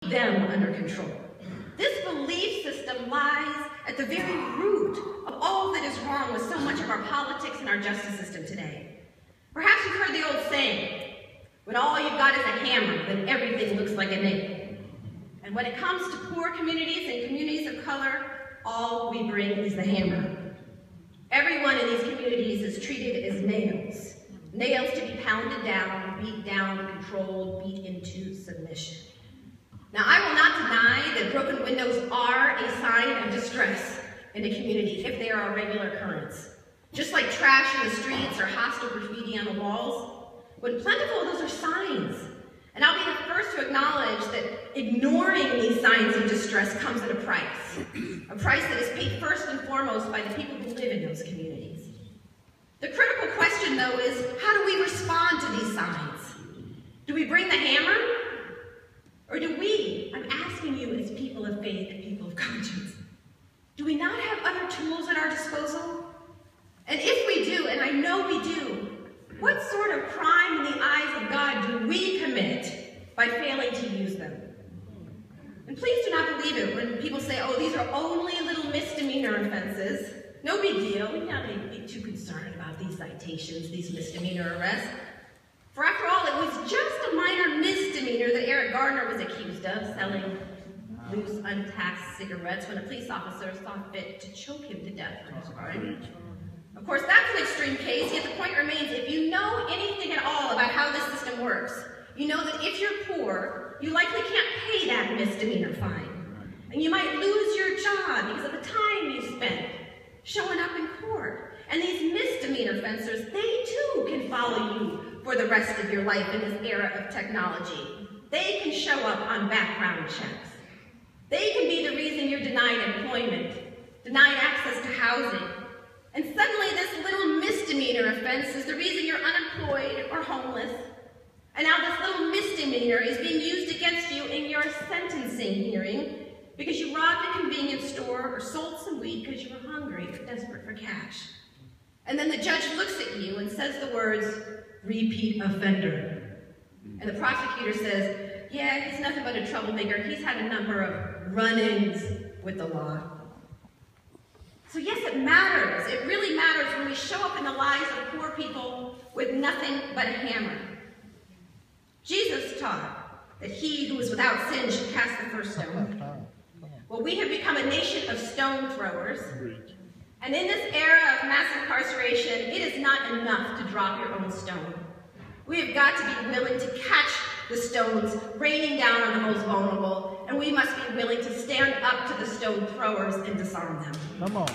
them under control. This belief system lies at the very root of all that is wrong with so much of our politics and our justice system today. Perhaps you've heard the old saying, when all you've got is a hammer, then everything looks like a nail. And when it comes to poor communities and communities of color, all we bring is the hammer. Everyone in these communities is treated as nails. Nails to be pounded down, beat down, controlled, beat into submission. Now, I will not deny that broken windows are a sign of distress in a community if they are a regular occurrence. Just like trash in the streets or hostile graffiti on the walls, when plentiful, those are signs. And I'll be the first to acknowledge that ignoring these signs of distress comes at a price that is paid first and foremost by the people who live in those communities. The critical question, though, is how do we respond to these signs? Do we bring the hammer? Or do we, I'm asking you as people of faith and people of conscience, do we not have other tools at our disposal? And if we do, and I know we do, what sort of crime in the eyes of God do we commit by failing to use them? And please do not believe it when people say, oh, these are only little misdemeanor offenses. No big deal. We don't be too concerned about these citations, these misdemeanor arrests. For after all, it was just a minor misdemeanor that Eric Gardner was accused of, selling loose, untaxed cigarettes when a police officer saw fit to choke him to death for his crime. Of course, that's an extreme case, yet the point remains, if you know anything at all about how this system works, you know that if you're poor, you likely can't pay that misdemeanor fine. And you might lose your job because of the time you spent showing up in court. And these misdemeanor offenders, they too can follow you for the rest of your life in this era of technology. They can show up on background checks. They can be the reason you're denied employment, denied access to housing. And suddenly this little misdemeanor offense is the reason you're unemployed or homeless. And now this little misdemeanor is being used against you in your sentencing hearing because you robbed a convenience store or sold some weed because you were hungry or desperate for cash. And then the judge looks at you and says the words, repeat offender. And the prosecutor says, yeah, he's nothing but a troublemaker. He's had a number of run-ins with the law. So yes, it matters. It really matters when we show up in the lives of poor people with nothing but a hammer. Jesus taught that he who is without sin should cast the first stone. Well, we have become a nation of stone throwers. And in this era of mass incarceration, it is not enough to drop your own stone. We have got to be willing to catch the stones raining down on the most vulnerable, and we must be willing to stand up to the stone throwers and disarm them. Come on.